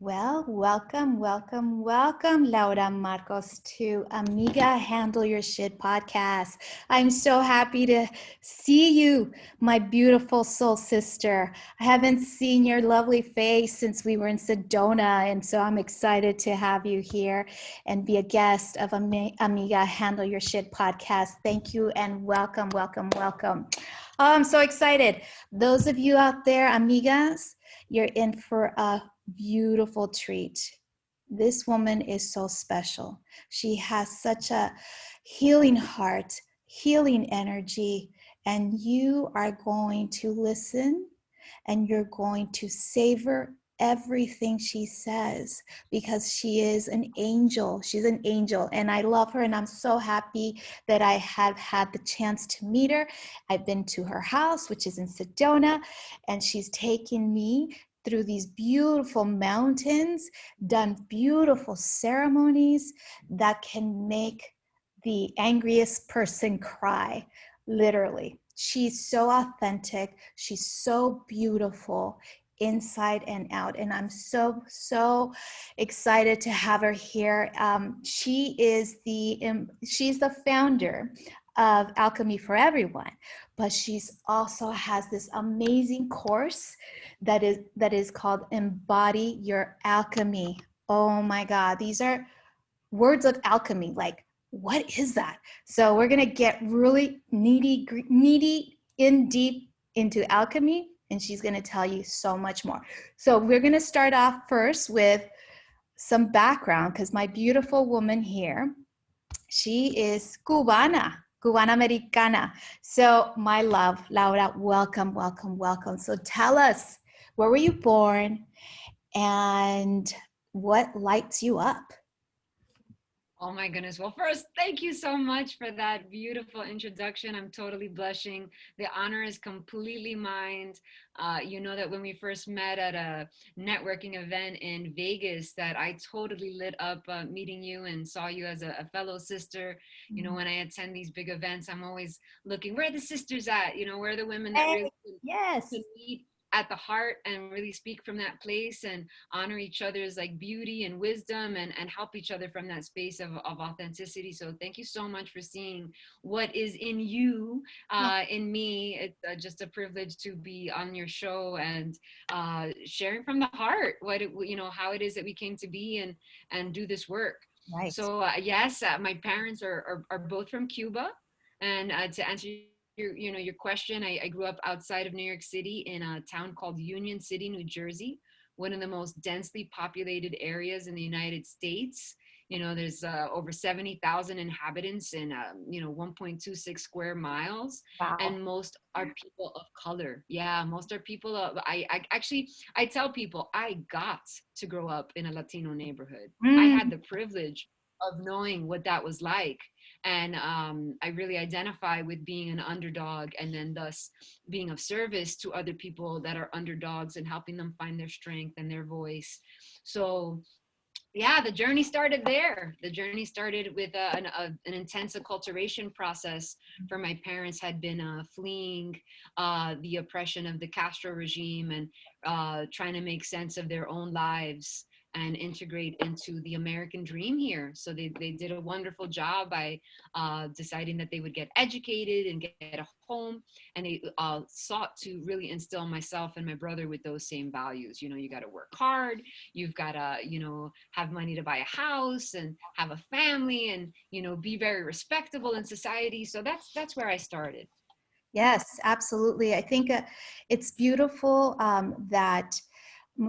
Well, welcome, Laura Marcos, to Amiga Handle Your Shit podcast. I'm so happy to see you, my beautiful soul sister. I haven't seen your lovely face since we were in Sedona, and so I'm excited to have you here and be a guest of Amiga Handle Your Shit podcast. Thank you and welcome. Oh, I'm so excited. Those of you out there, amigas, you're in for a beautiful treat. This woman is so special. She has such a healing heart, healing energy, and you are going to listen and you're going to savor everything she says because she is an angel. She's an angel, and I love her, and I'm so happy that I have had the chance to meet her. I've been to her house, which is in Sedona, and she's taken me through these beautiful mountains, done beautiful ceremonies that can make the angriest person cry, literally. She's so authentic. She's so beautiful inside and out. And I'm so excited to have her here. She's the founder of Alchemy for Everyone, but she's also has this amazing course that is called Embody Your Alchemy. Oh my God, these are words of alchemy. Like, what is that? So we're gonna get really needy in deep into alchemy, and she's gonna tell you so much more. So we're gonna start off first with some background, because my beautiful woman here, she is Cubana Americana. So my love, Laura, welcome. So tell us, where were you born and what lights you up? Oh my goodness. Well, first, thank you so much for that beautiful introduction. I'm totally blushing. The honor is completely mine. You know that when we first met at a networking event in Vegas, that I totally lit up meeting you and saw you as a fellow sister. You know, when I attend these big events, I'm always looking, where are the sisters at? You know, where are the women that Hey, really yes. can meet at the heart and really speak from that place and honor each other's like beauty and wisdom and help each other from that space of authenticity. So thank you so much for seeing what is in you, in me. It's just a privilege to be on your show and sharing from the heart how it is that we came to be and do this work. Right. So yes, my parents are both from Cuba. And to answer your question, I grew up outside of New York City in a town called Union City, New Jersey, one of the most densely populated areas in the United States. You know, there's over 70,000 inhabitants in 1.26 square miles, Wow. and most are people of color. Yeah, most are people of. I tell people I got to grow up in a Latino neighborhood. I had Mm, the privilege of knowing what that was like, and I really identify with being an underdog, and then thus being of service to other people that are underdogs and helping them find their strength and their voice. So yeah, the journey started there. The journey started with an intense acculturation process. For my parents had been fleeing the oppression of the Castro regime and trying to make sense of their own lives and integrate into the American dream here. So they did a wonderful job by deciding that they would get educated and get a home. And they sought to really instill myself and my brother with those same values. You know, you got to work hard. You've got to, have money to buy a house and have a family and, be very respectable in society. So that's where I started. yes, absolutely. I think it's beautiful that,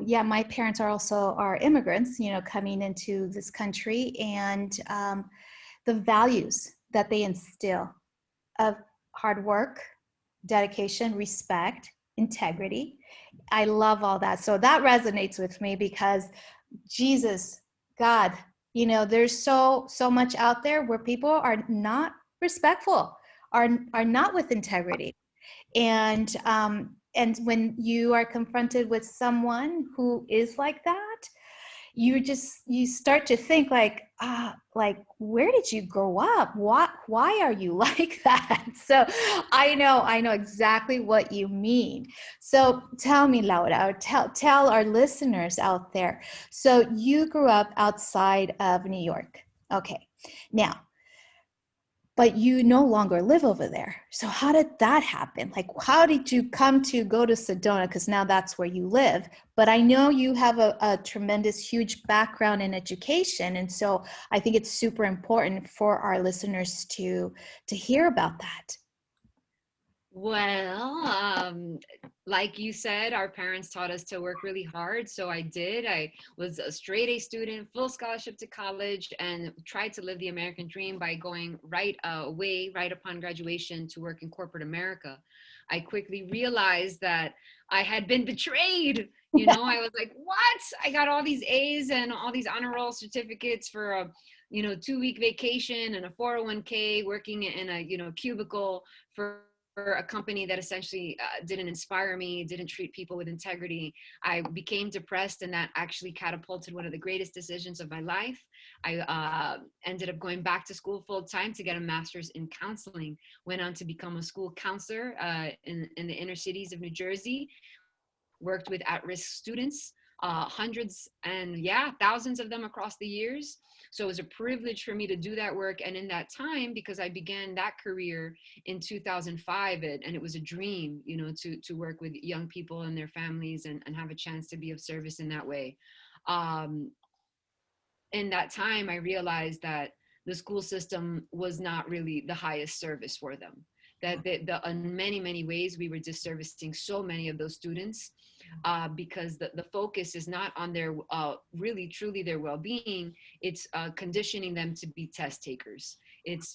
yeah, my parents are immigrants, coming into this country, and the values that they instill of hard work, dedication, respect, integrity. I love all that. So that resonates with me because Jesus, God, there's so much out there where people are not respectful, are not with integrity. And when you are confronted with someone who is like that, you start to think like where did you grow up? Why are you like that? So I know exactly what you mean. So tell me, Laura, or tell our listeners out there. So you grew up outside of New York. Okay. Now, but you no longer live over there. So how did that happen? Like, how did you come to go to Sedona? Because now that's where you live. But I know you have a tremendous, huge background in education. And so I think it's super important for our listeners to hear about that. Well, like you said, our parents taught us to work really hard. So I did. I was a straight A student, full scholarship to college, and tried to live the American dream by going right away, right upon graduation, to work in corporate America. I quickly realized that I had been betrayed. You know, I was like, what? I got all these A's and all these honor roll certificates for a 2-week vacation and a 401k, working in a cubicle for a company that essentially didn't inspire me, didn't treat people with integrity. I became depressed, and that actually catapulted one of the greatest decisions of my life. I ended up going back to school full time to get a master's in counseling. Went on to become a school counselor in the inner cities of New Jersey. Worked with at-risk students, hundreds and thousands of them across the years. So it was a privilege for me to do that work. And in that time, because I began that career in 2005, and it was a dream, to work with young people and their families, and have a chance to be of service in that way. Um, in that time, I realized that the school system was not really the highest service for them. That in many, many ways, we were disservicing so many of those students, because the focus is not on their really, truly their well-being. It's conditioning them to be test takers. It's,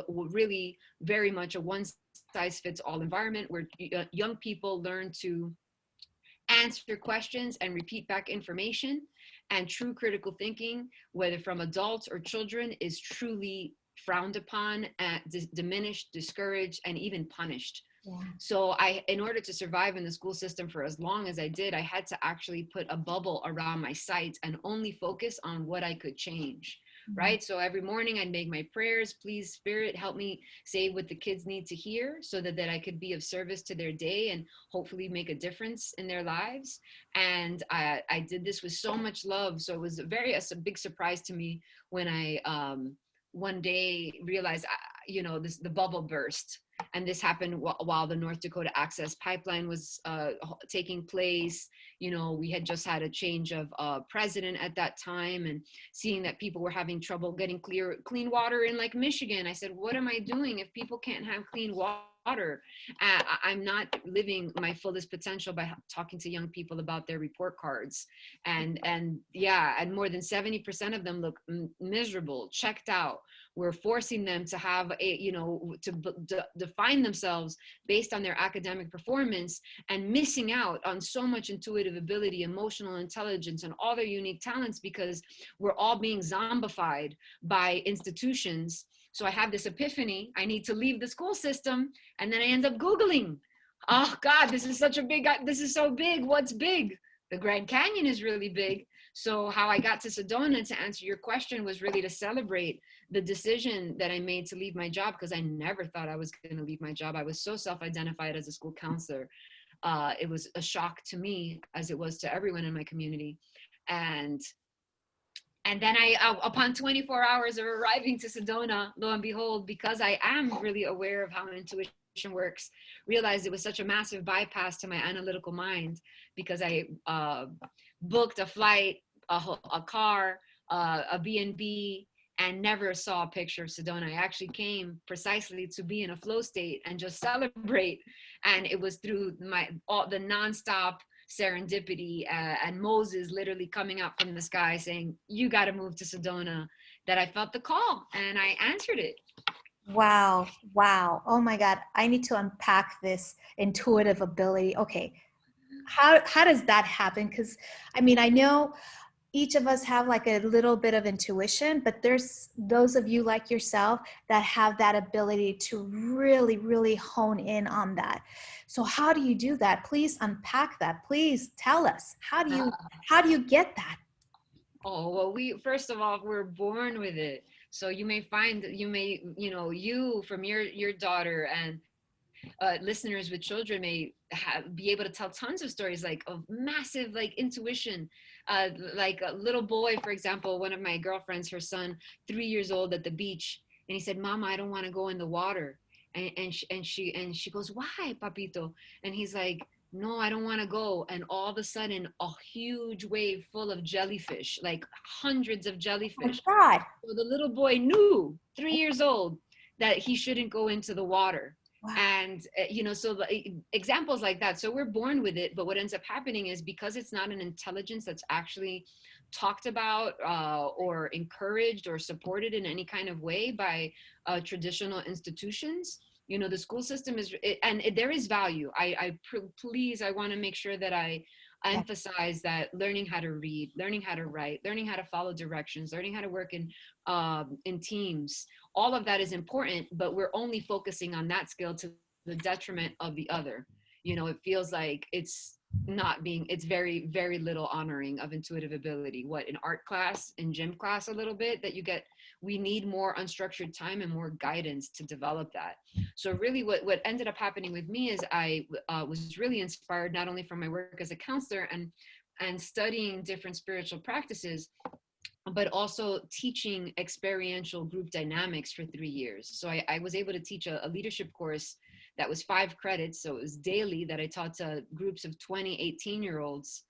really very much a one-size-fits-all environment where young people learn to answer questions and repeat back information. And true critical thinking, whether from adults or children, is truly frowned upon, diminished, discouraged, and even punished. Yeah. So in order to survive in the school system for as long as I did, I had to actually put a bubble around my sights and only focus on what I could change. Mm-hmm. Right. So every morning I'd make my prayers, please, Spirit, help me say what the kids need to hear, so that I could be of service to their day and hopefully make a difference in their lives. And I did this with so much love. So it was a big surprise to me when I one day realized, the bubble burst. And this happened while the North Dakota Access Pipeline was taking place. We had just had a change of president at that time, and seeing that people were having trouble getting clean water in like Michigan. I said, what am I doing if people can't have clean water? I'm not living my fullest potential by talking to young people about their report cards. And more than 70% of them look miserable, checked out. We're forcing them to have to define themselves based on their academic performance, and missing out on so much intuitive ability, emotional intelligence, and all their unique talents, because we're all being zombified by institutions. So I have this epiphany, I need to leave the school system. And then I end up Googling, oh God, this is so big. What's big? The Grand Canyon is really big. So how I got to Sedona, to answer your question, was really to celebrate the decision that I made to leave my job, because I never thought I was going to leave my job. I was so self-identified as a school counselor. It was a shock to me, as it was to everyone in my community. And then upon 24 hours of arriving to Sedona, lo and behold, because I am really aware of how intuition works, realized it was such a massive bypass to my analytical mind, because I booked a flight, a car, a B&B, and never saw a picture of Sedona. I actually came precisely to be in a flow state and just celebrate. And it was through the nonstop serendipity and Moses literally coming out from the sky saying, you got to move to Sedona, that I felt the call and I answered it. Wow. Oh my God. I need to unpack this intuitive ability. Okay. How does that happen? Because I know each of us have like a little bit of intuition, but there's those of you like yourself that have that ability to really, really hone in on that. So how do you do that? Please unpack that. Please tell us. How do you get that? Oh, well, we first of all, we're born with it. So you may find, you may, you from your daughter and listeners with children may be able to tell tons of stories like of massive like intuition. Like a little boy, for example, one of my girlfriends, her son, 3 years old, at the beach, and he said, "Mama, I don't want to go in the water." And she goes, "Why, papito?" And he's like, "No, I don't want to go." And all of a sudden, a huge wave full of jellyfish, like hundreds of Oh my jellyfish. God. So the little boy knew, 3 years old, that he shouldn't go into the water. Wow. And so examples like that. So we're born with it, but what ends up happening is, because it's not an intelligence that's actually talked about or encouraged or supported in any kind of way by traditional institutions. The school system is, there is value. Please, I want to make sure that I Yeah. emphasize that learning how to read, learning how to write, learning how to follow directions, learning how to work in teams, all of that is important, but we're only focusing on that skill to the detriment of the other. It feels like it's very, very little honoring of intuitive ability. What, in art class, in gym class, a little bit that you get. We need more unstructured time and more guidance to develop that. So really what ended up happening with me is I was really inspired, not only from my work as a counselor and studying different spiritual practices, but also teaching experiential group dynamics for 3 years. So I was able to teach a leadership course that was 5 credits. So it was daily, that I taught to groups of 20, 18-year-olds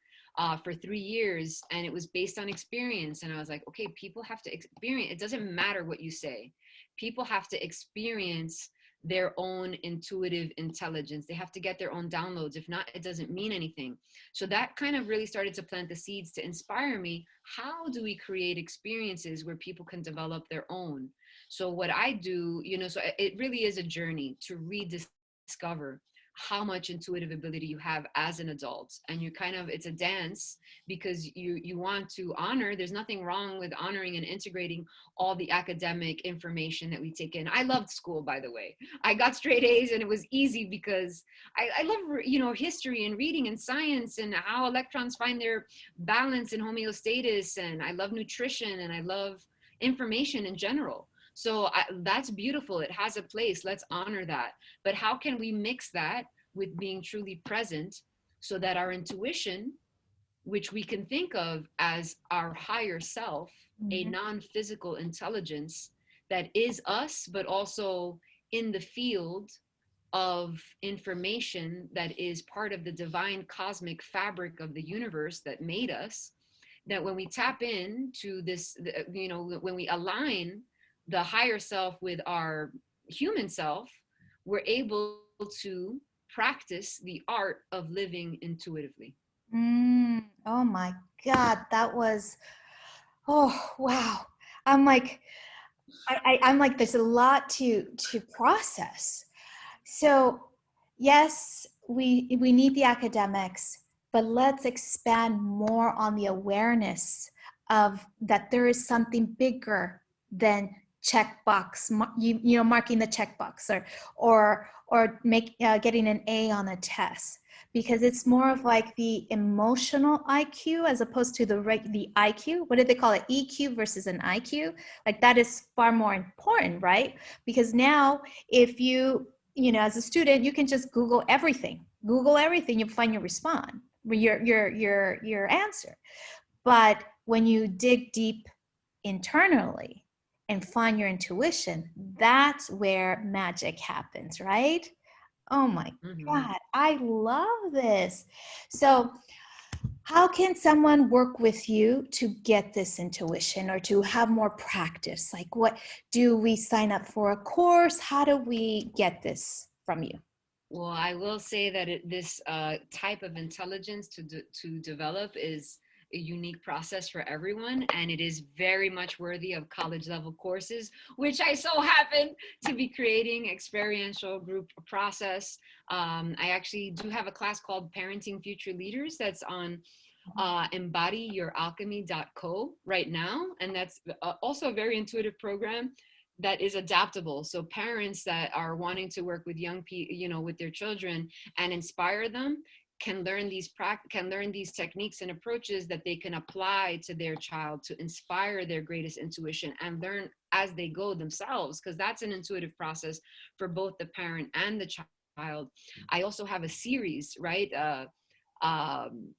for 3 years. And it was based on experience. And I was like, okay, people have to experience. It doesn't matter what you say. People have to experience their own intuitive intelligence. They have to get their own downloads. If not, it doesn't mean anything. So that kind of really started to plant the seeds to inspire me. How do we create experiences where people can develop their own? So what I do, so it really is a journey to rediscover how much intuitive ability you have as an adult. And it's a dance, because you want to honor. There's nothing wrong with honoring and integrating all the academic information that we take in. I loved school, by the way. I got straight A's, and it was easy because I love, history and reading and science and how electrons find their balance and homeostasis. And I love nutrition, and I love information in general. So that's beautiful. It has a place. Let's honor that. But how can we mix that with being truly present, so that our intuition, which we can think of as our higher self, a Mhm. non-physical intelligence that is us, but also in the field of information that is part of the divine cosmic fabric of the universe that made us, that when we tap into this, when we align the higher self with our human self, we're able to practice the art of living intuitively. Oh my God, that was, oh wow. I'm like, I'm like, there's a lot to process. So yes, we need the academics, but let's expand more on the awareness of that there is something bigger than checkbox, marking the checkbox, or getting an A on a test, because it's more of like the emotional IQ as opposed to the IQ. What did they call it? EQ versus an IQ. Like that is far more important, right? Because now if as a student, you can just Google everything. You find your answer. But when you dig deep internally and find your intuition, that's where magic happens, right? Oh my Mm-hmm. God, I love this. So, how can someone work with you to get this intuition or to have more practice? Like, what do we sign up for a course? How do we get this from you? Well, I will say that this type of intelligence to develop is a unique process for everyone, and it is very much worthy of college level courses, which I so happen to be creating experiential group process. I actually do have a class called Parenting Future Leaders that's on embodyyouralchemy.co right now, and that's also a very intuitive program that is adaptable. So parents that are wanting to work with young people, with their children and inspire them, can learn these techniques and approaches that they can apply to their child to inspire their greatest intuition and learn as they go themselves, because that's an intuitive process for both the parent and the child. I also have a series, right? Um,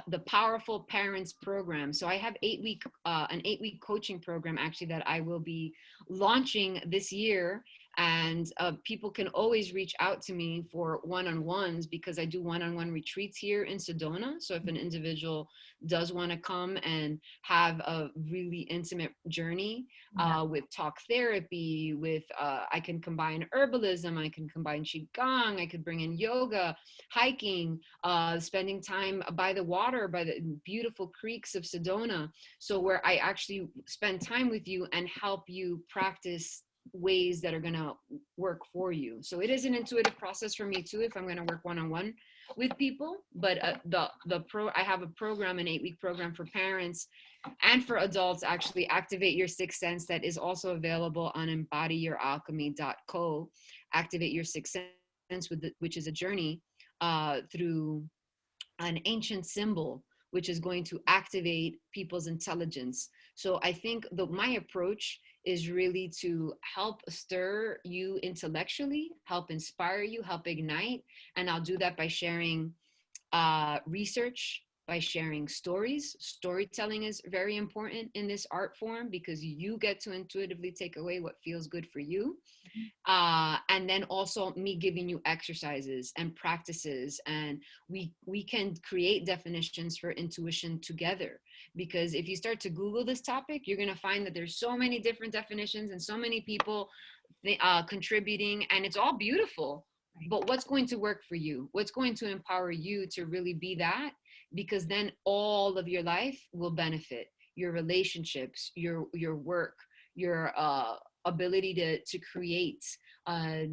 the Powerful Parents program. So I have an 8 week coaching program actually that I will be launching this year. And people can always reach out to me for one-on-ones, because I do one-on-one retreats here in Sedona. So if an individual does want to come and have a really intimate journey with talk therapy, with I can combine herbalism, I can combine qigong, I could bring in yoga, hiking, spending time by the water, by the beautiful creeks of Sedona. So where I actually spend time with you and help you practice ways that are going to work for you. So it is an intuitive process for me too, if I'm going to work one-on-one with people. But I have a program, an 8 week program for parents and for adults, actually, Activate Your Sixth Sense, that is also available on embodyyouralchemy.co. Activate Your Sixth Sense, which is a journey through an ancient symbol, which is going to activate people's intelligence. So I think my approach is really to help stir you intellectually, help inspire you, help ignite. And I'll do that by sharing research, by sharing stories. Storytelling is very important in this art form, because you get to intuitively take away what feels good for you. And then also me giving you exercises and practices, and we can create definitions for intuition together. Because if you start to Google this topic, you're going to find that there's so many different definitions and so many people contributing, and it's all beautiful. But what's going to work for you? What's going to empower you to really be that? Because then all of your life will benefit. Your relationships, your work, your ability to create, uh,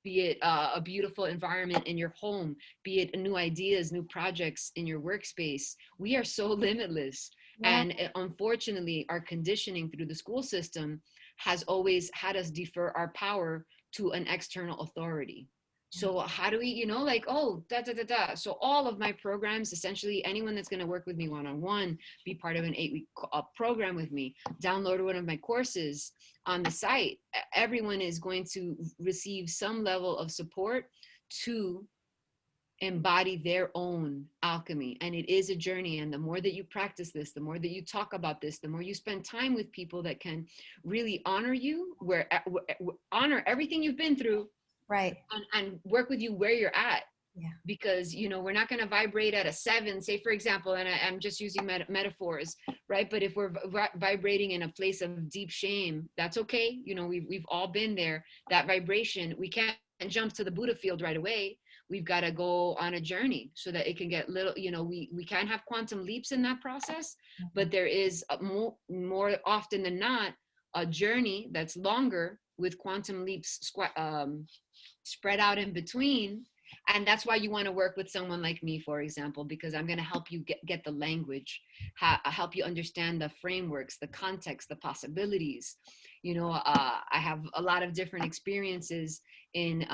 be it a beautiful environment in your home, be it new ideas, new projects in your workspace. We are so limitless. Yeah. And unfortunately, our conditioning through the school system has always had us defer our power to an external authority. So how do we, like, oh, da, da, da, da. So all of my programs, essentially anyone that's going to work with me one-on-one, be part of an 8 week program with me, download one of my courses on the site, everyone is going to receive some level of support to embody their own alchemy. And it is a journey. And the more that you practice this, the more that you talk about this, the more you spend time with people that can really honor you, honor everything you've been through, Right. and work with you where you're at. Yeah. Because we're not going to vibrate at a 7, say, for example, and I'm just using metaphors, right? But if we're vibrating in a place of deep shame, that's okay. We've all been there. That vibration, we can't jump to the Buddha field right away. We've got to go on a journey so that it can get little, we can have quantum leaps in that process, but there is more often than not a journey that's longer with quantum leaps spread out in between. And that's why you want to work with someone like me, for example, because I'm going to help you get the language, help you understand the frameworks, the context, the possibilities. I have a lot of different experiences in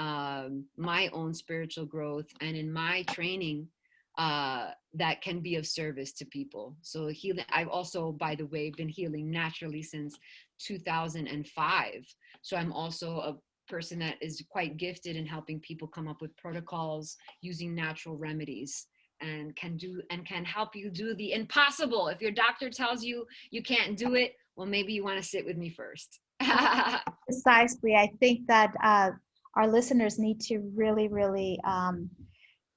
my own spiritual growth and in my training that can be of service to people. So healing, I've also, by the way, been healing naturally since 2005. So I'm also a person that is quite gifted in helping people come up with protocols using natural remedies, and can help you do the impossible. If your doctor tells you you can't do it, well, maybe you want to sit with me first. Precisely. I think that our listeners need to really, really,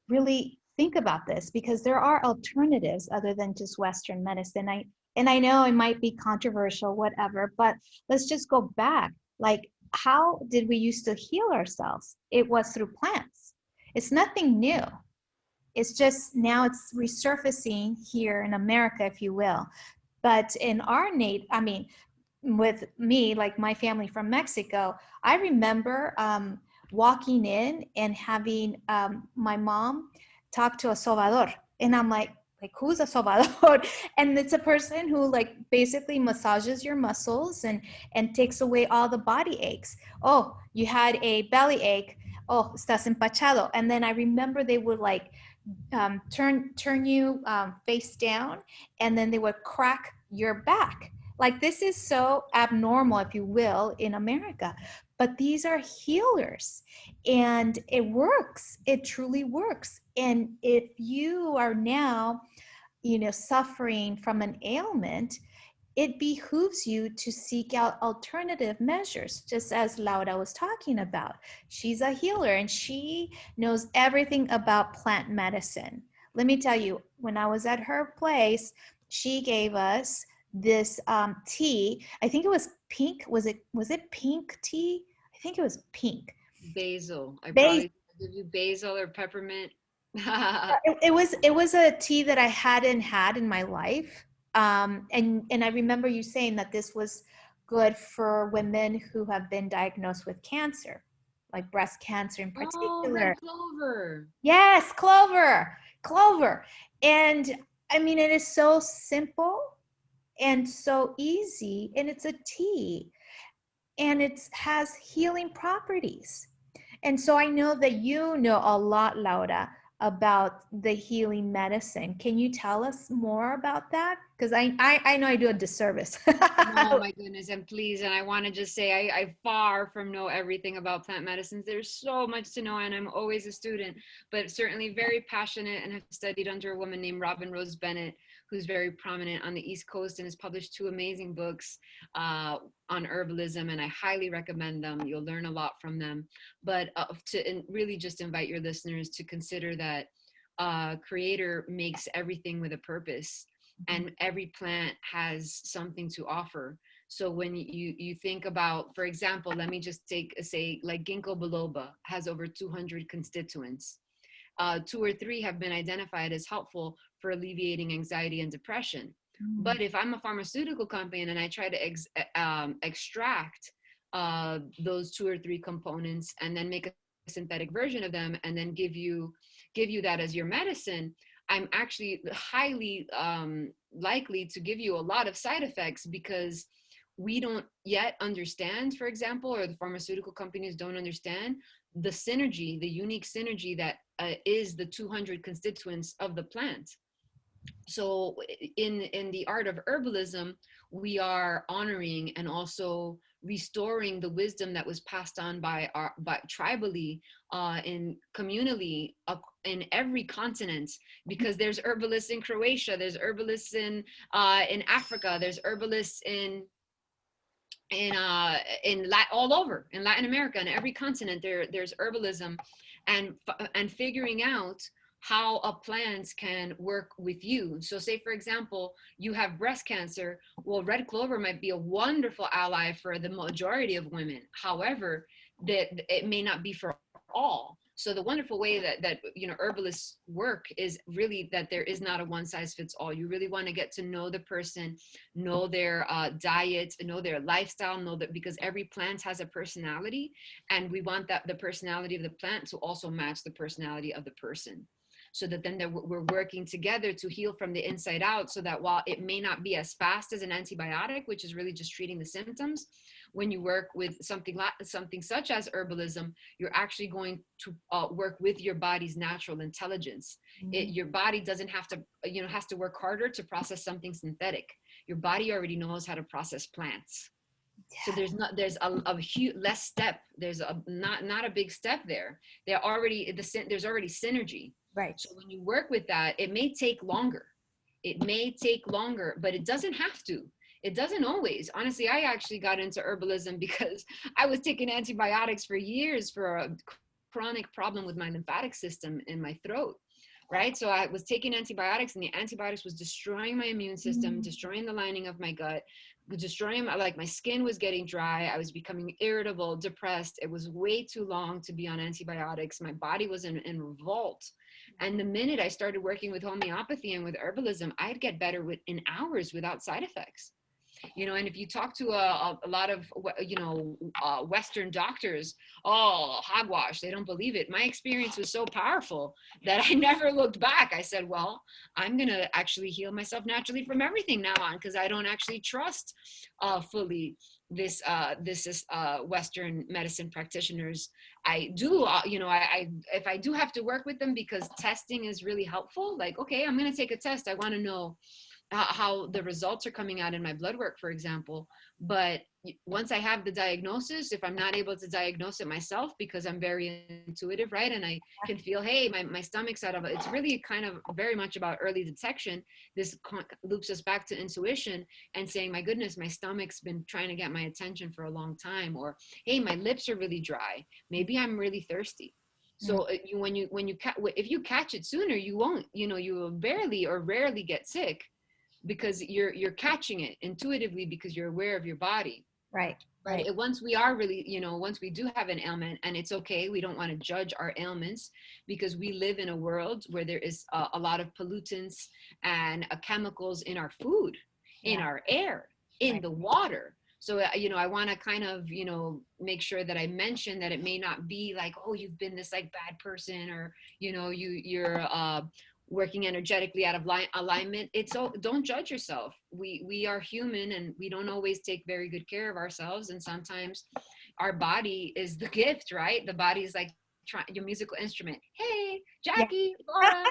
really think about this, because there are alternatives other than just Western medicine. I know it might be controversial, whatever, but let's just go back. Like, how did we used to heal ourselves? It was through plants. It's nothing new. It's just now it's resurfacing here in America, if you will. But in our with me, like my family from Mexico, I remember walking in and having my mom talk to a sobador. And I'm like, who's a sobador? And it's a person who like basically massages your muscles and takes away all the body aches. Oh, you had a belly ache. oh, estás empachado. And then I remember they would like turn you face down, and then they would crack your back. Like, this is so abnormal, if you will, in America. But these are healers, and it works. It truly works. And if you are now, suffering from an ailment, it behooves you to seek out alternative measures, just as Laura was talking about. She's a healer and she knows everything about plant medicine. Let me tell you, when I was at her place, she gave us this tea. I think it was pink. Was it pink tea? I think it was pink. Basil. I Basil. probably give you basil or peppermint. It was a tea that I hadn't had in my life. And I remember you saying that this was good for women who have been diagnosed with cancer, like breast cancer in Oh, red particular. clover. Yes, clover. And I mean, it is so simple and so easy, and it's a tea, and it has healing properties. And so I know that you know a lot, Laura, about the healing medicine. Can you tell us more about that? Because I know I do a disservice. No, my goodness, and please, and I want to just say I far from know everything about plant medicines. There's so much to know, and I'm always a student, but certainly very passionate, and have studied under a woman named Robin Rose Bennett, who's very prominent on the East Coast and has published 2 amazing books on herbalism, and I highly recommend them. You'll learn a lot from them. But really just invite your listeners to consider that Creator makes everything with a purpose, and every plant has something to offer. So when you think about, for example, let me just say like ginkgo biloba has over 200 constituents. 2 or 3 have been identified as helpful for alleviating anxiety and depression. But if I'm a pharmaceutical company and I try to extract those 2 or 3 components and then make a synthetic version of them and then give you that as your medicine, I'm actually highly likely to give you a lot of side effects, because we don't yet understand, for example, or the pharmaceutical companies don't understand the synergy, the unique synergy that is the 200 constituents of the plant. So in the art of herbalism, we are honoring and also restoring the wisdom that was passed on by tribally and communally in every continent, because there's herbalists in Croatia, there's herbalists in Africa, there's herbalists all over in Latin America, and every continent there's herbalism, and figuring out how a plant can work with you. So say, for example, you have breast cancer. Well, red clover might be a wonderful ally for the majority of women. However, that it may not be for all. So the wonderful way that herbalists work is really that there is not a one size fits all. You really want to get to know the person, know their diet, know their lifestyle, know that, because every plant has a personality, and we want that the personality of the plant to also match the personality of the person, so that then we're working together to heal from the inside out, so that while it may not be as fast as an antibiotic, which is really just treating the symptoms, when you work with something such as herbalism, you're actually going to work with your body's natural intelligence. Your body doesn't have to, has to work harder to process something synthetic. Your body already knows how to process plants. So there's a huge less step. There's not a big step there. There's already synergy. Right. So when you work with that, it may take longer. But it doesn't have to. It doesn't always. Honestly, I actually got into herbalism because I was taking antibiotics for years for a chronic problem with my lymphatic system in my throat. Right. So I was taking antibiotics, and the antibiotics was destroying my immune system, destroying the lining of my gut, destroying my skin was getting dry. I was becoming irritable, depressed. It was way too long to be on antibiotics. My body was in revolt. And the minute I started working with homeopathy and with herbalism, I'd get better in hours without side effects. And if you talk to a lot of, Western doctors, oh, hogwash, they don't believe it. My experience was so powerful that I never looked back. I said, well, I'm going to actually heal myself naturally from everything now on, because I don't actually trust fully this is Western medicine practitioners. I do, I if I do have to work with them because testing is really helpful. Like, okay, I'm going to take a test. I want to know how the results are coming out in my blood work, for example. But once I have the diagnosis, if I'm not able to diagnose it myself because I'm very intuitive, right? And I can feel, hey, my stomach's out of it. It's really kind of very much about early detection. This loops us back to intuition and saying, my goodness, my stomach's been trying to get my attention for a long time. Or, hey, my lips are really dry. Maybe I'm really thirsty. So if you catch it sooner, you won't, you will barely or rarely get sick because you're catching it intuitively because you're aware of your body. Right. But once we are really, once we do have an ailment, and it's okay, we don't want to judge our ailments because we live in a world where there is a lot of pollutants and chemicals in our food, in our air, in the water. So, I want to kind of, make sure that I mention that it may not be like, oh, you've been this like bad person, or, you're working energetically out of alignment. Don't judge yourself. We are human, and we don't always take very good care of ourselves. And sometimes our body is the gift, right? The body is like your musical instrument. Hey, Jackie, Laura,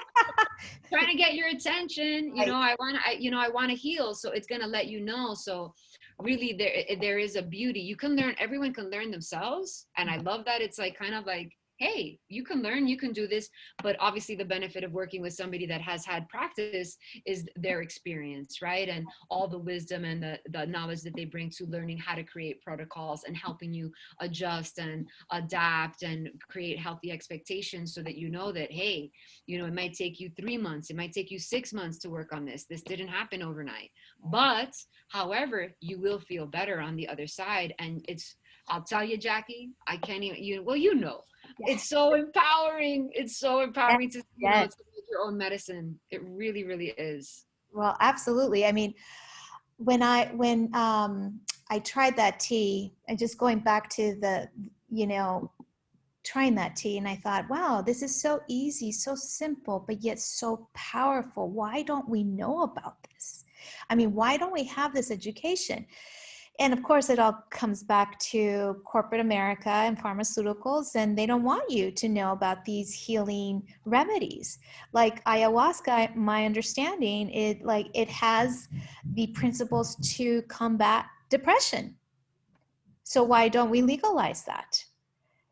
trying to get your attention. I want to heal. So it's going to let you know. So really there is a beauty. Everyone can learn themselves. And I love that. It's like kind of like, hey, you can learn, you can do this. But obviously the benefit of working with somebody that has had practice is their experience, right? And all the wisdom and the knowledge that they bring to learning how to create protocols and helping you adjust and adapt and create healthy expectations so that that, hey, it might take you 3 months, it might take you 6 months to work on this. This didn't happen overnight. But however, you will feel better on the other side. And I'll tell you, Jackie, I can't even, it's so empowering. It's so empowering to, to make your own medicine. It really, really is. Well, absolutely. I mean, when I tried that tea, and just going back to the, trying that tea, and I thought, wow, this is so easy, so simple, but yet so powerful. Why don't we know about this? I mean, why don't we have this education? And of course, it all comes back to corporate America and pharmaceuticals, and they don't want you to know about these healing remedies. Like ayahuasca, my understanding, it has the principles to combat depression. So why don't we legalize that?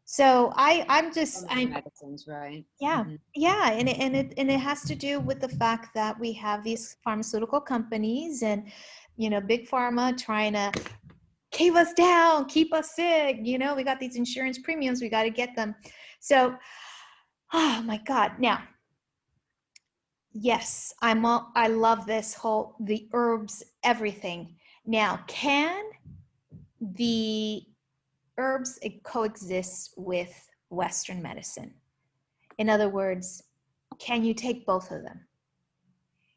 So I'm medicines, right? yeah, Mm-hmm. yeah, and it has to do with the fact that we have these pharmaceutical companies and big pharma trying to keep us down, keep us sick. We got these insurance premiums, we got to get them. So, oh my God. Now, yes, I love this whole, the herbs, everything. Now, can the herbs coexist with Western medicine? In other words, can you take both of them?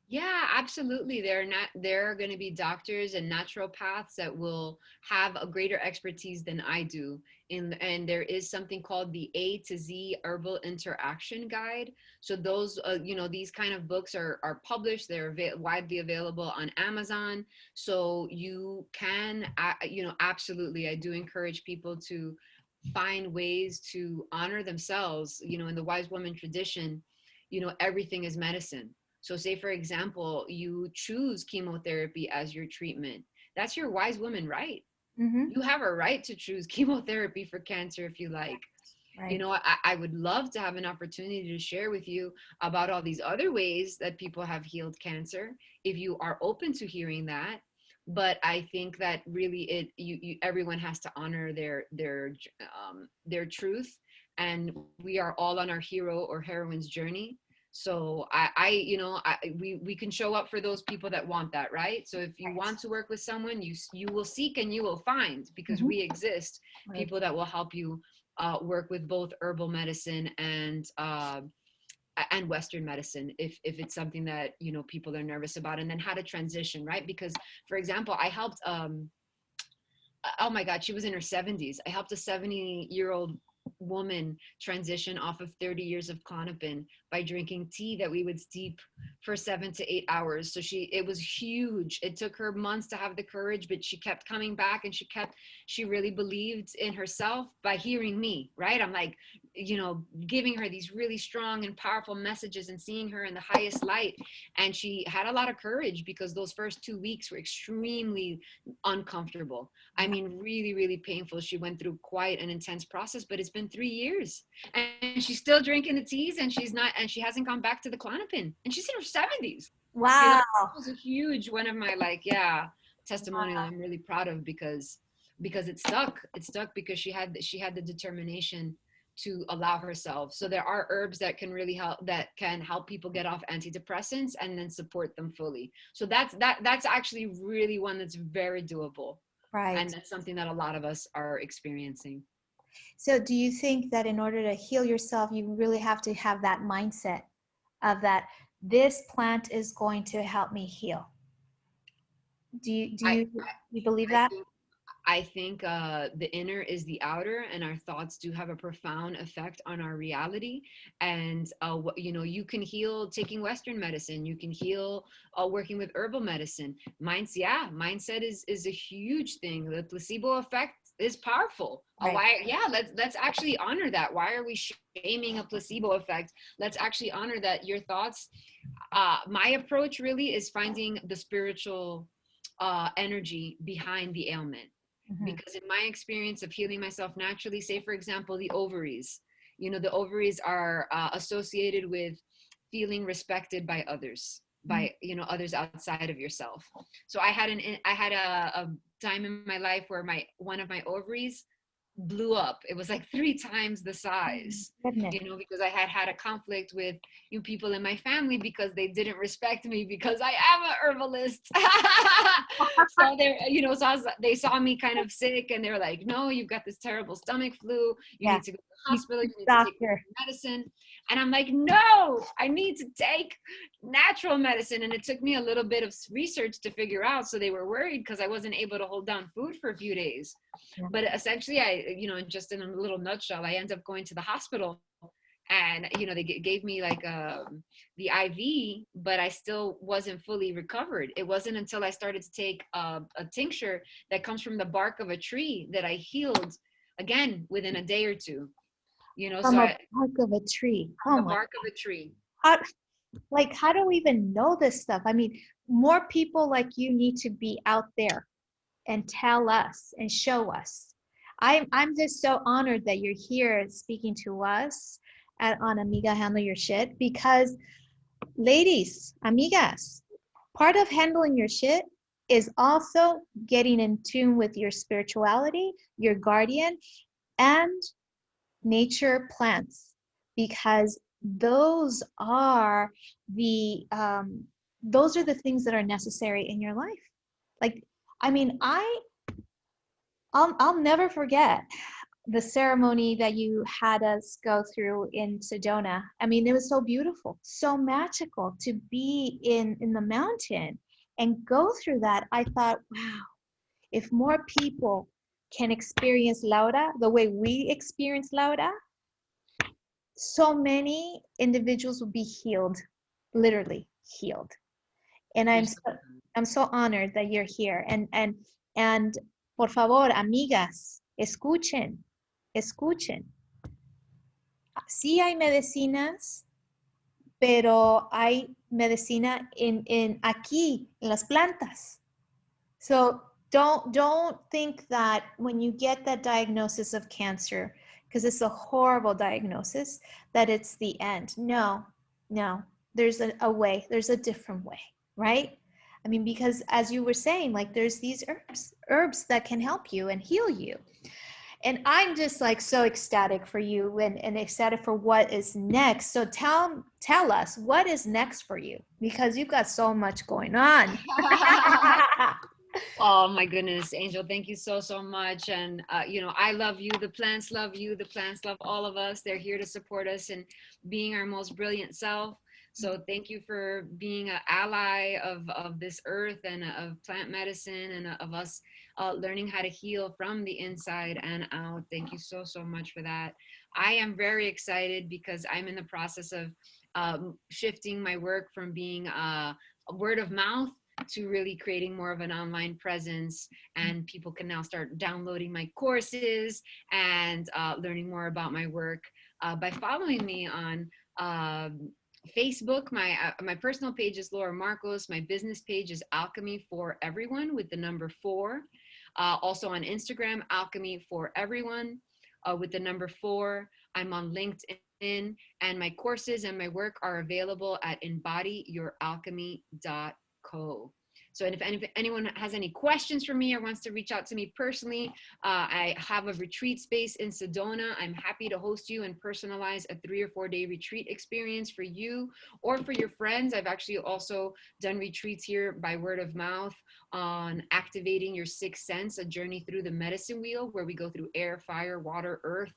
Yeah, absolutely. There are going to be doctors and naturopaths that will have a greater expertise than I do. And there is something called the A to Z Herbal Interaction Guide. So those, these kind of books are published. They're widely available on Amazon. So you can, absolutely, I do encourage people to find ways to honor themselves. In the wise woman tradition, everything is medicine. So say, for example, you choose chemotherapy as your treatment. That's your wise woman right. Mm-hmm. You have a right to choose chemotherapy for cancer if you like. Right. I would love to have an opportunity to share with you about all these other ways that people have healed cancer, if you are open to hearing that. But I think that really everyone has to honor their truth, and we are all on our hero or heroine's journey. So we can show up for those people that want that, right? So if you want to work with someone, you will seek and you will find, because we exist, people that will help you work with both herbal medicine and Western medicine, if it's something that people are nervous about, and then how to transition, right? Because, for example, I helped oh my God, she was in her 70s. I helped a 70-year-old woman transition off of 30 years of Klonopin by drinking tea that we would steep for 7 to 8 hours. So it was huge. It took her months to have the courage, but she kept coming back, and she really believed in herself by hearing me, right? I'm like, giving her these really strong and powerful messages and seeing her in the highest light. And she had a lot of courage because those first 2 weeks were extremely uncomfortable. I mean, really, really painful. She went through quite an intense process, but it's been 3 years and she's still drinking the teas, and she hasn't gone back to the Klonopin, and she's in her 70s. Wow. That was a huge one of my, like, yeah, testimonial I'm really proud of, because it stuck. It stuck because she had the determination to allow herself. So there are herbs that can really help people get off antidepressants and then support them fully. So that's actually really one that's very doable. Right. And that's something that a lot of us are experiencing. So do you think that in order to heal yourself, you really have to have that mindset of that this plant is going to help me heal? Do I, you believe I that? think I think the inner is the outer, and our thoughts do have a profound effect on our reality. And you can heal taking Western medicine. You can heal working with herbal medicine. Mindset is a huge thing. The placebo effect is powerful. Right. Why? Yeah, let's actually honor that. Why are we shaming a placebo effect? Let's actually honor that your thoughts. My approach really is finding the spiritual energy behind the ailment, Mm-hmm. because in my experience of healing myself naturally, say for example the ovaries, the ovaries are associated with feeling respected by others, by others outside of yourself. So I had a time in my life where my one of my ovaries blew up. It was like 3 times the size, Goodness. because I had had a conflict with people in my family because they didn't respect me because I am a herbalist. So they saw me kind of sick, and they were like, no, you've got this terrible stomach flu. You Yeah. need to go to the hospital. You need to take Doctor. medicine. And I'm like, no, I need to take natural medicine. And it took me a little bit of research to figure out. So they were worried because I wasn't able to hold down food for a few days. Yeah. But essentially, just in a little nutshell, I ended up going to the hospital, and they gave me like the IV, but I still wasn't fully recovered. It wasn't until I started to take a tincture that comes from the bark of a tree that I healed again within a day or two. From a bark of a tree. Oh The my. bark of a tree. How, how do we even know this stuff? I mean, more people like you need to be out there and tell us and show us. I'm just so honored that you're here speaking to us on Amiga Handle Your Shit, because ladies, amigas, part of handling your shit is also getting in tune with your spirituality, your guardian, and nature plants, because those are the things that are necessary in your life. Like, I mean, I'll never forget the ceremony that you had us go through in Sedona. I mean, it was so beautiful, so magical to be in the mountain and go through that. I thought, wow, if more people can experience Laura the way we experience Laura, so many individuals will be healed, literally healed. And I'm so honored that you're here. And por favor, amigas, escuchen. Sí hay medicinas, pero hay medicina en aquí, en las plantas. So don't think that when you get that diagnosis of cancer, because it's a horrible diagnosis, that it's the end. No, there's a way, there's a different way, right? I mean, because as you were saying, like, there's these herbs that can help you and heal you. And I'm just like so ecstatic for you and ecstatic for what is next. So tell us what is next for you, because you've got so much going on. Oh my goodness, Angel, thank you so much. And I love you. The plants love you. The plants love all of us. They're here to support us in being our most brilliant self. So thank you for being an ally of this earth and of plant medicine, and of us learning how to heal from the inside and out. Thank you so, so much for that. I am very excited because I'm in the process of shifting my work from being a word of mouth to really creating more of an online presence, and people can now start downloading my courses and learning more about my work by following me on Facebook. My personal page is Laura Marcos. My business page is Alchemy for Everyone with the number 4. Also on Instagram, Alchemy for Everyone with the number 4. I'm on LinkedIn, and my courses and my work are available at embodyyouralchemy.co. So, and if anyone has any questions for me or wants to reach out to me personally, I have a retreat space in Sedona. I'm happy to host you and personalize a 3 or 4 day retreat experience for you or for your friends. I've actually also done retreats here by word of mouth on activating your sixth sense, a journey through the medicine wheel, where we go through air, fire, water, earth,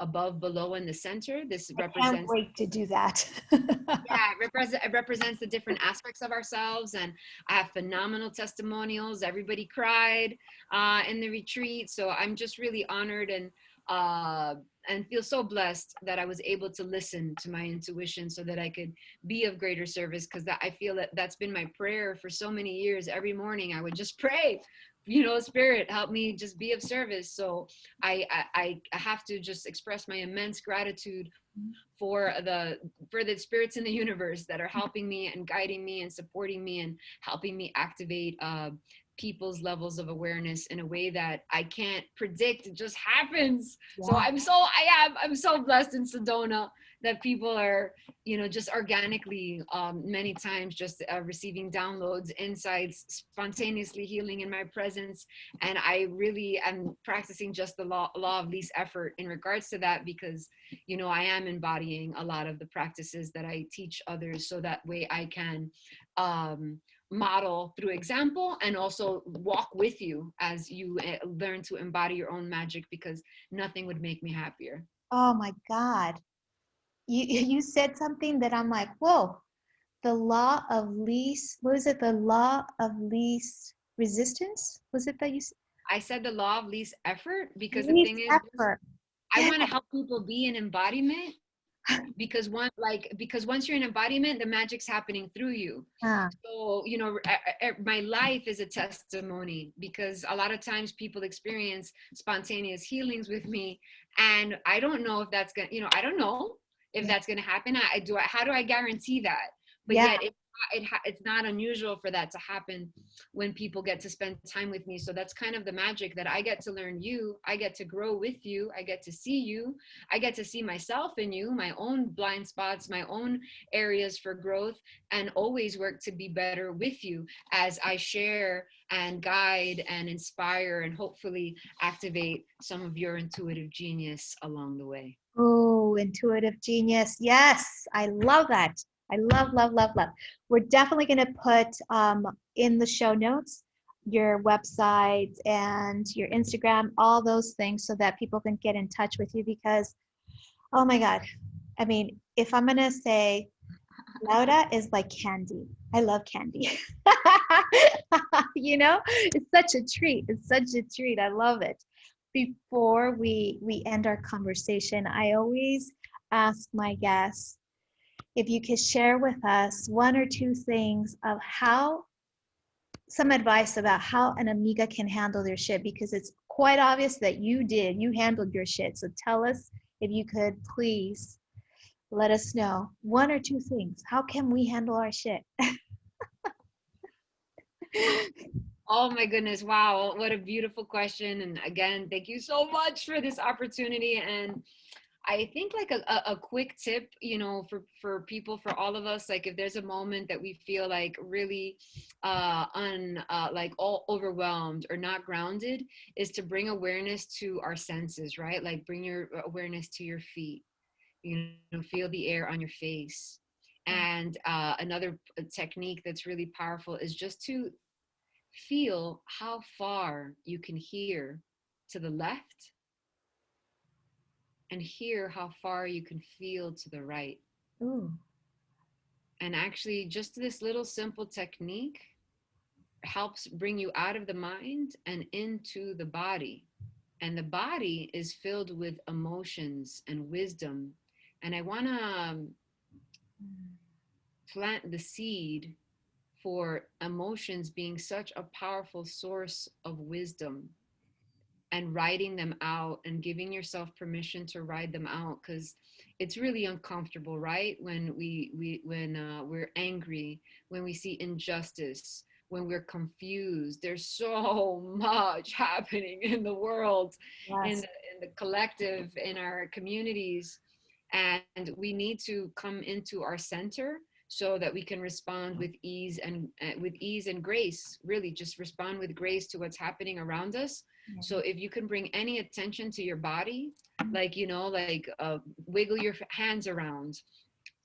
above, below, and the center. This I can't represents, wait to do that. yeah, it represents the different aspects of ourselves. And I have phenomenal testimonials. Everybody cried in the retreat. So I'm just really honored and feel so blessed that I was able to listen to my intuition so that I could be of greater service. Because I feel that that's been my prayer for so many years. Every morning I would just pray, Spirit, help me just be of service. So I have to just express my immense gratitude for the spirits in the universe that are helping me and guiding me and supporting me and helping me activate people's levels of awareness in a way that I can't predict. It just happens. So Yeah. I'm so blessed in Sedona that people are, just organically, many times just receiving downloads, insights, spontaneously healing in my presence. And I really am practicing just the law of least effort in regards to that, because I am embodying a lot of the practices that I teach others, so that way I can model through example and also walk with you as you learn to embody your own magic, because nothing would make me happier. Oh my God. You said something that I'm like, whoa, the law of least, what was it? The law of least resistance? Was it that you said? I said the law of least effort because the Least thing is, effort. I Yeah. want to help people be in embodiment, because because once you're in embodiment, the magic's happening through you. Ah, So my life is a testimony, because a lot of times people experience spontaneous healings with me, and I don't know if that's gonna, I don't know if yeah. that's gonna happen. How do I guarantee that? But Yeah. yet it's not unusual for that to happen when people get to spend time with me. So that's kind of the magic, that I get to learn you, I get to grow with you, I get to see you, I get to see myself in you, my own blind spots, my own areas for growth, and always work to be better with you as I share and guide and inspire and hopefully activate some of your intuitive genius along the way. Oh, intuitive genius. Yes, I love that. I love, love, love, love. We're definitely going to put in the show notes your website and your Instagram, all those things, so that people can get in touch with you. Because, oh my God, I mean, if I'm going to say Laura is like candy, I love candy. It's such a treat. It's such a treat. I love it. Before we end our conversation, I always ask my guests if you could share with us one or two things of how, some advice about how an amiga can handle their shit, because it's quite obvious that you handled your shit. So tell us, if you could please let us know one or two things. How can we handle our shit? Oh my goodness. Wow. What a beautiful question. And again, thank you so much for this opportunity. And I think like a quick tip, for people, for all of us, like if there's a moment that we feel like really like all overwhelmed or not grounded, is to bring awareness to our senses, right? Like bring your awareness to your feet, feel the air on your face. And another technique that's really powerful is just to feel how far you can hear to the left, and hear how far you can feel to the right. Ooh. And actually, just this little simple technique helps bring you out of the mind and into the body. And the body is filled with emotions and wisdom. And I want to plant the seed for emotions being such a powerful source of wisdom, and writing them out and giving yourself permission to write them out, because it's really uncomfortable, right? When we're angry, when we see injustice, when we're confused. There's so much happening in the world, Yes. in the collective, in our communities, and we need to come into our center so that we can respond with ease and with ease and grace. Really just respond with grace to what's happening around us. Yeah. So if you can bring any attention to your body, like, like wiggle your hands around,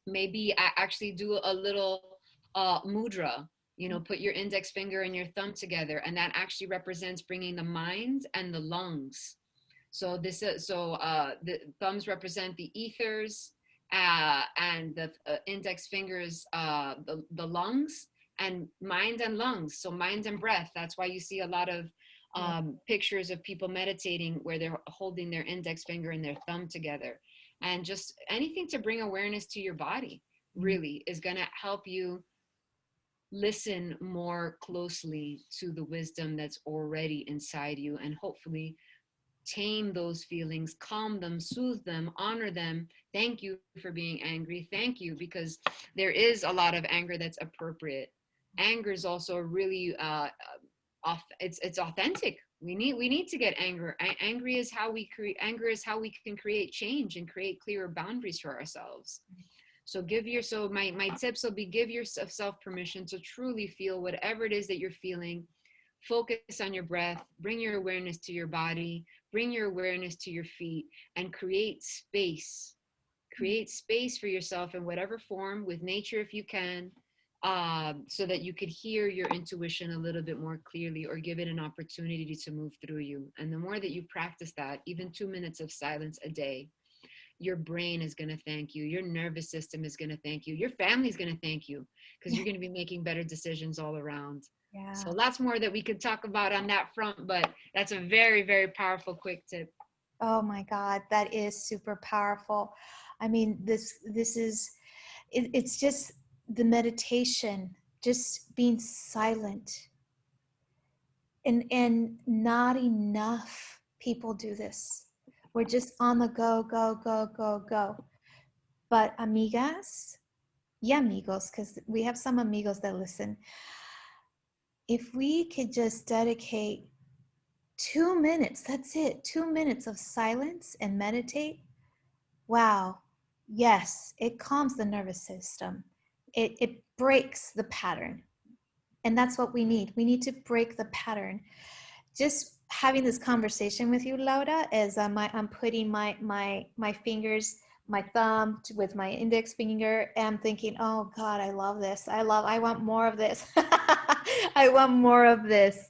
maybe actually do a little mudra, put your index finger and your thumb together, and that actually represents bringing the mind and the lungs. So the thumbs represent the ethers, and the index fingers, the lungs, and mind and lungs. So mind and breath. That's why you see a lot of pictures of people meditating where they're holding their index finger and their thumb together. And just anything to bring awareness to your body really is going to help you listen more closely to the wisdom that's already inside you, and hopefully tame those feelings, calm them, soothe them, honor them. Thank you for being angry. Thank you, because there is a lot of anger that's appropriate. Anger is also really it's authentic. We need to get anger. Angry is how we create. Anger is how we can create change and create clearer boundaries for ourselves. So my tips will be: give yourself permission to truly feel whatever it is that you're feeling. Focus on your breath, bring your awareness to your body, bring your awareness to your feet, and create space. Create space for yourself in whatever form, with nature if you can, so that you could hear your intuition a little bit more clearly, or give it an opportunity to move through you. And the more that you practice that, even 2 minutes of silence a day, your brain is going to thank you. Your nervous system is going to thank you. Your family is going to thank you, because you're going to be making better decisions all around. Yeah. So lots more that we could talk about on that front, but that's a very, very powerful quick tip. Oh my God, that is super powerful. I mean, it's just the meditation, just being silent. And not enough people do this. We're just on the go, go, go, go, go. But amigas y amigos, because we have some amigos that listen, if we could just dedicate 2 minutes, that's it, 2 minutes of silence and meditate, wow, yes, it calms the nervous system. It breaks the pattern. And that's what we need. We need to break the pattern. Just having this conversation with you, Laura, as I'm putting my fingers, my thumb with my index finger, and I'm thinking, oh God, I love this. I want more of this. I want more of this.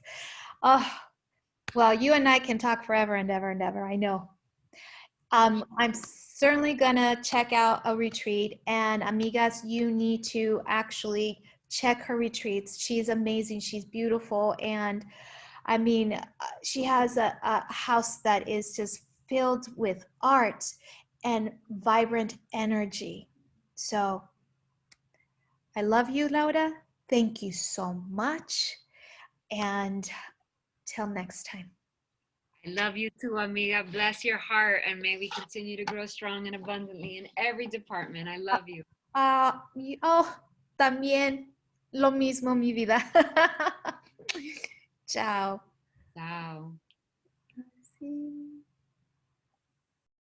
Oh, well, you and I can talk forever and ever and ever. I know. I'm certainly gonna check out a retreat, and amigas, you need to actually check her retreats. She's amazing. She's beautiful, and I mean, she has a house that is just filled with art and vibrant energy. So I love you, Laura. Thank you so much, and till next time. I love you too, amiga. Bless your heart, and may we continue to grow strong and abundantly in every department. I love you. Oh, también lo mismo, mi vida. Chao. Ciao. Sí.